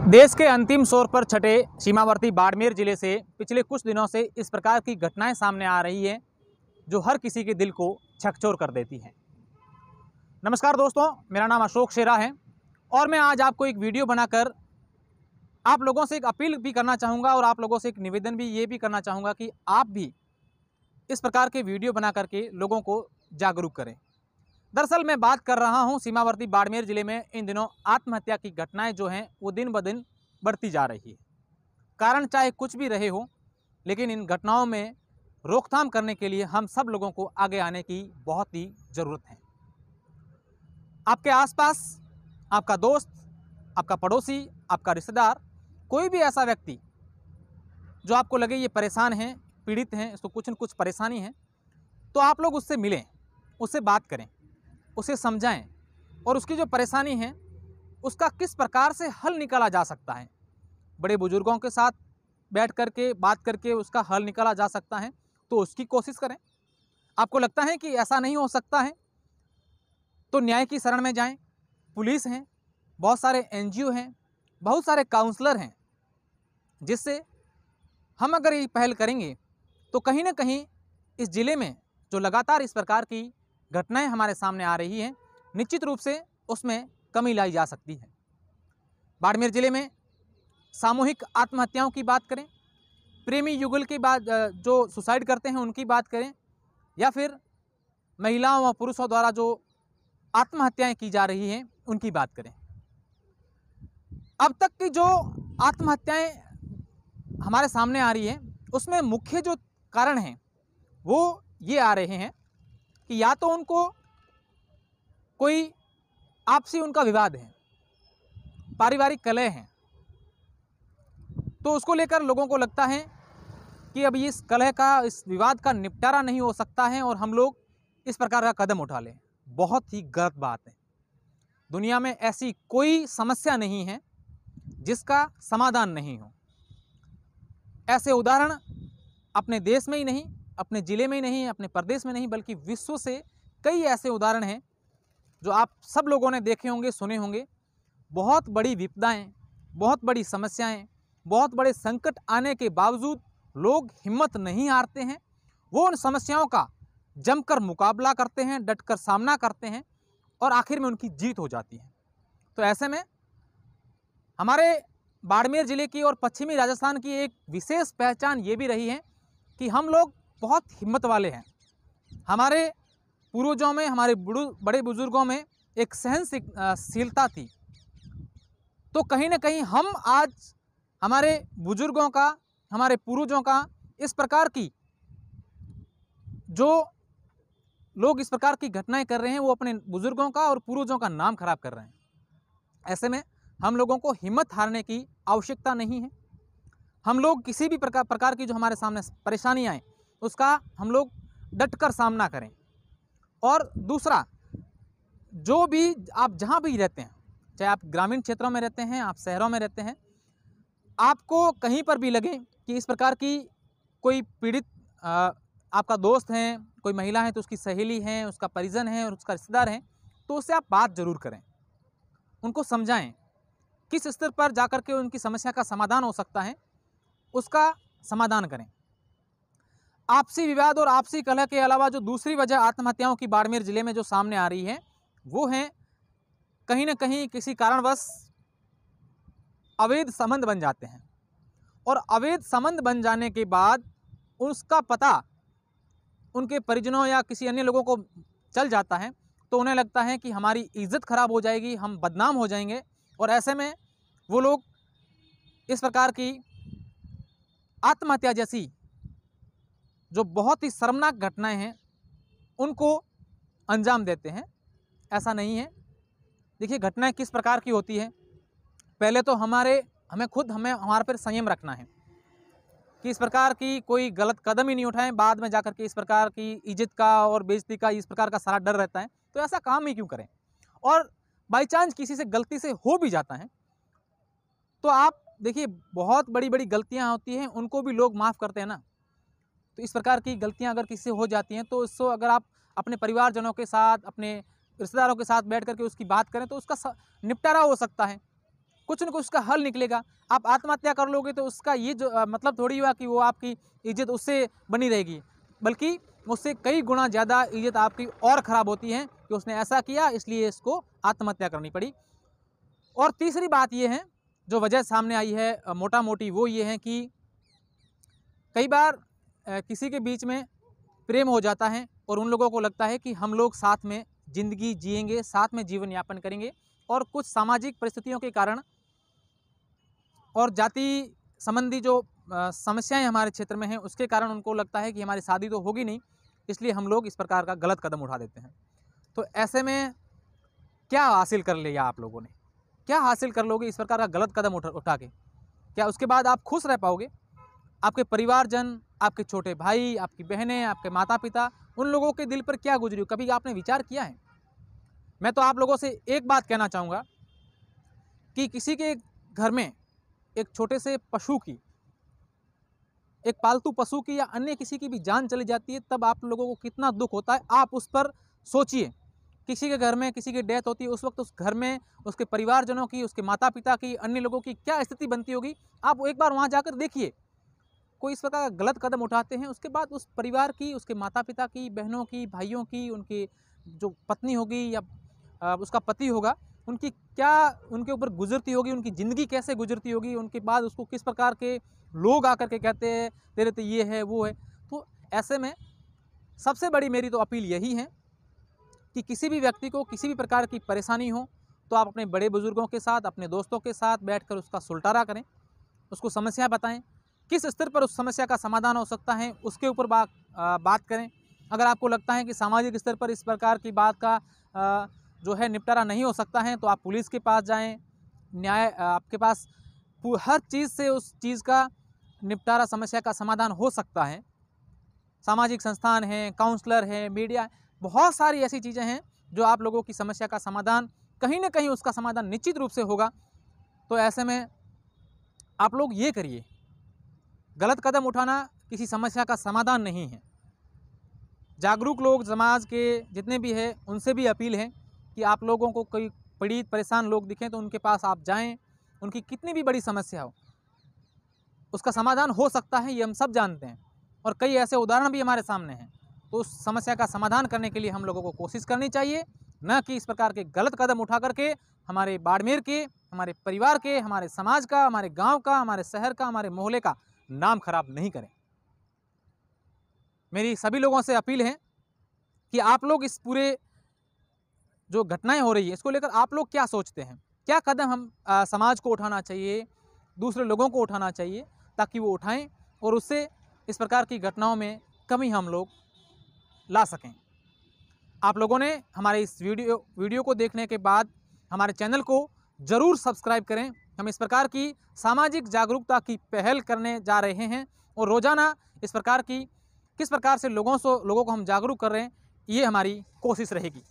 देश के अंतिम छोर पर छठे सीमावर्ती बाड़मेर जिले से पिछले कुछ दिनों से इस प्रकार की घटनाएं सामने आ रही हैं जो हर किसी के दिल को झकझोर कर देती हैं। नमस्कार दोस्तों, मेरा नाम अशोक शेरा है और मैं आज आपको एक वीडियो बनाकर आप लोगों से एक अपील भी करना चाहूँगा और आप लोगों से एक निवेदन भी ये भी करना चाहूँगा कि आप भी इस प्रकार के वीडियो बना करके लोगों को जागरूक करें। दरअसल मैं बात कर रहा हूं सीमावर्ती बाड़मेर ज़िले में इन दिनों आत्महत्या की घटनाएं जो हैं वो दिन ब दिन बढ़ती जा रही है। कारण चाहे कुछ भी रहे हो, लेकिन इन घटनाओं में रोकथाम करने के लिए हम सब लोगों को आगे आने की बहुत ही ज़रूरत है। आपके आसपास आपका दोस्त, आपका पड़ोसी, आपका रिश्तेदार, कोई भी ऐसा व्यक्ति जो आपको लगे ये परेशान है, पीड़ित हैं, इसको कुछ न कुछ परेशानी है, तो आप लोग उससे मिलें, उससे बात करें, उसे समझाएं और उसकी जो परेशानी है उसका किस प्रकार से हल निकाला जा सकता है। बड़े बुजुर्गों के साथ बैठ करके बात करके उसका हल निकाला जा सकता है, तो उसकी कोशिश करें। आपको लगता है कि ऐसा नहीं हो सकता है तो न्याय की शरण में जाएं। पुलिस हैं, बहुत सारे NGO हैं, बहुत सारे काउंसलर हैं, जिससे हम अगर ये पहल करेंगे तो कहीं ना कहीं इस ज़िले में जो लगातार इस प्रकार की घटनाएं हमारे सामने आ रही हैं, निश्चित रूप से उसमें कमी लाई जा सकती है। बाड़मेर ज़िले में सामूहिक आत्महत्याओं की बात करें, प्रेमी युगल की बात, जो सुसाइड करते हैं उनकी बात करें, या फिर महिलाओं व पुरुषों द्वारा जो आत्महत्याएं की जा रही हैं उनकी बात करें। अब तक की जो आत्महत्याएं हमारे सामने आ रही हैं उसमें मुख्य जो कारण हैं वो ये आ रहे हैं कि या तो उनको कोई आपसी उनका विवाद है, पारिवारिक कलह है, तो उसको लेकर लोगों को लगता है कि अब इस कलह का, इस विवाद का निपटारा नहीं हो सकता है और हम लोग इस प्रकार का कदम उठा लें। बहुत ही गलत बात है। दुनिया में ऐसी कोई समस्या नहीं है जिसका समाधान नहीं हो। ऐसे उदाहरण अपने देश में ही नहीं, अपने ज़िले में ही नहीं, अपने प्रदेश में नहीं, बल्कि विश्व से कई ऐसे उदाहरण हैं जो आप सब लोगों ने देखे होंगे, सुने होंगे। बहुत बड़ी विपदाएं, बहुत बड़ी समस्याएं, बहुत बड़े संकट आने के बावजूद लोग हिम्मत नहीं हारते हैं। वो उन समस्याओं का जमकर मुकाबला करते हैं, डटकर सामना करते हैं और आखिर में उनकी जीत हो जाती है। तो ऐसे में हमारे बाड़मेर ज़िले की और पश्चिमी राजस्थान की एक विशेष पहचान ये भी रही है कि हम लोग बहुत हिम्मत वाले हैं। हमारे पूर्वजों में, हमारे बड़े बुजुर्गों में एक सहनशीलता थी। तो कहीं ना कहीं हम आज हमारे बुजुर्गों का, हमारे पूर्वजों का इस प्रकार की जो लोग इस प्रकार की घटनाएं कर रहे हैं वो अपने बुजुर्गों का और पूर्वजों का नाम खराब कर रहे हैं। ऐसे में हम लोगों को हिम्मत हारने की आवश्यकता नहीं है। हम लोग किसी भी प्रकार की जो हमारे सामने परेशानी आए उसका हम लोग डटकर सामना करें। और दूसरा, जो भी आप जहाँ भी रहते हैं, चाहे आप ग्रामीण क्षेत्रों में रहते हैं, आप शहरों में रहते हैं, आपको कहीं पर भी लगे कि इस प्रकार की कोई पीड़ित आपका दोस्त है, कोई महिला है तो उसकी सहेली है, उसका परिजन है और उसका रिश्तेदार है, तो उससे आप बात ज़रूर करें, उनको समझाएं किस स्तर पर जाकर के उनकी समस्या का समाधान हो सकता है, उसका समाधान करें। आपसी विवाद और आपसी कलह के अलावा जो दूसरी वजह आत्महत्याओं की बाड़मेर ज़िले में जो सामने आ रही है वो है कहीं ना कहीं किसी कारणवश अवैध संबंध बन जाते हैं और अवैध संबंध बन जाने के बाद उसका पता उनके परिजनों या किसी अन्य लोगों को चल जाता है, तो उन्हें लगता है कि हमारी इज्जत खराब हो जाएगी, हम बदनाम हो जाएंगे, और ऐसे में वो लोग इस प्रकार की आत्महत्या जैसी जो बहुत ही शर्मनाक घटनाएं हैं उनको अंजाम देते हैं। ऐसा नहीं है। देखिए, घटनाएं किस प्रकार की होती है। पहले तो हमें हमारे पर संयम रखना है कि इस प्रकार की कोई गलत कदम ही नहीं उठाएं। बाद में जाकर के इस प्रकार की इज्जत का और बेइज्जती का इस प्रकार का सारा डर रहता है, तो ऐसा काम ही क्यों करें। और बाई चांस किसी से गलती से हो भी जाता है तो आप देखिए, बहुत बड़ी बड़ी गलतियां होती हैं, उनको भी लोग माफ़ करते हैं ना। तो इस प्रकार की गलतियां अगर किसी से हो जाती हैं तो इसको अगर आप अपने परिवारजनों के साथ, अपने रिश्तेदारों के साथ बैठ करके उसकी बात करें तो उसका निपटारा हो सकता है। कुछ न कुछ उसका हल निकलेगा। आप आत्महत्या कर लोगे तो उसका ये जो मतलब थोड़ी हुआ कि वो आपकी इज्जत उससे बनी रहेगी, बल्कि उससे कई गुना ज़्यादा इज्जत आपकी और ख़राब होती है कि उसने ऐसा किया इसलिए इसको आत्महत्या करनी पड़ी। और तीसरी बात ये है जो वजह सामने आई है मोटा मोटी, वो ये है कि कई बार किसी के बीच में प्रेम हो जाता है और उन लोगों को लगता है कि हम लोग साथ में ज़िंदगी जिएंगे, साथ में जीवन यापन करेंगे, और कुछ सामाजिक परिस्थितियों के कारण और जाति संबंधी जो समस्याएं हमारे क्षेत्र में हैं उसके कारण उनको लगता है कि हमारी शादी तो होगी नहीं, इसलिए हम लोग इस प्रकार का गलत कदम उठा देते हैं। तो ऐसे में क्या हासिल कर लिया आप लोगों ने, क्या हासिल कर लोगे इस प्रकार का गलत कदम उठा के? क्या उसके बाद आप खुश रह पाओगे? आपके परिवारजन, आपके छोटे भाई, आपकी बहनें, आपके माता पिता, उन लोगों के दिल पर क्या गुजरी, कभी आपने विचार किया है? मैं तो आप लोगों से एक बात कहना चाहूँगा कि किसी के घर में एक छोटे से पशु की, एक पालतू पशु की या अन्य किसी की भी जान चली जाती है, तब आप लोगों को कितना दुख होता है आप उस पर सोचिए। किसी के घर में किसी की डेथ होती है उस वक्त उस घर में उसके परिवारजनों की, उसके माता पिता की, अन्य लोगों की क्या स्थिति बनती होगी, आप एक बार वहाँ जाकर देखिए। कोई इस प्रकार का गलत कदम उठाते हैं, उसके बाद उस परिवार की, उसके माता पिता की, बहनों की, भाइयों की, उनकी जो पत्नी होगी या उसका पति होगा, उनकी क्या उनके ऊपर गुजरती होगी, उनकी ज़िंदगी कैसे गुजरती होगी, उनके बाद उसको किस प्रकार के लोग आकर के कहते हैं तेरे तो ये है वो है। तो ऐसे में सबसे बड़ी मेरी तो अपील यही है कि किसी भी व्यक्ति को किसी भी प्रकार की परेशानी हो तो आप अपने बड़े बुजुर्गों के साथ, अपने दोस्तों के साथ बैठकर उसका सुलटारा करें, उसको समस्या बताएं, किस स्तर पर उस समस्या का समाधान हो सकता है उसके ऊपर बात करें। अगर आपको लगता है कि सामाजिक स्तर पर इस प्रकार की बात का जो है निपटारा नहीं हो सकता है तो आप पुलिस के पास जाएं। न्याय आपके पास हर चीज़ से उस चीज़ का निपटारा, समस्या का समाधान हो सकता है। सामाजिक संस्थान हैं, काउंसलर हैं, मीडिया, बहुत सारी ऐसी चीज़ें हैं जो आप लोगों की समस्या का समाधान कहीं ना कहीं उसका समाधान निश्चित रूप से होगा। तो ऐसे में आप लोग ये करिए, गलत कदम उठाना किसी समस्या का समाधान नहीं है। जागरूक लोग समाज के जितने भी हैं उनसे भी अपील है कि आप लोगों को कोई पीड़ित परेशान लोग दिखें तो उनके पास आप जाएं, उनकी कितनी भी बड़ी समस्या हो उसका समाधान हो सकता है, ये हम सब जानते हैं और कई ऐसे उदाहरण भी हमारे सामने हैं। तो उस समस्या का समाधान करने के लिए हम लोगों को कोशिश करनी चाहिए, न कि इस प्रकार के गलत कदम उठा करके हमारे बाड़मेर के, हमारे परिवार के, हमारे समाज का, हमारे गांव का, हमारे शहर का, हमारे मोहल्ले का नाम खराब नहीं करें। मेरी सभी लोगों से अपील है कि आप लोग इस पूरे जो घटनाएं हो रही है इसको लेकर आप लोग क्या सोचते हैं, क्या कदम हम समाज को उठाना चाहिए, दूसरे लोगों को उठाना चाहिए ताकि वो उठाएं और उससे इस प्रकार की घटनाओं में कमी हम लोग ला सकें। आप लोगों ने हमारे इस वीडियो को देखने के बाद हमारे चैनल को ज़रूर सब्सक्राइब करें। हम इस प्रकार की सामाजिक जागरूकता की पहल करने जा रहे हैं और रोज़ाना इस प्रकार की किस प्रकार से लोगों को हम जागरूक कर रहे हैं, ये हमारी कोशिश रहेगी।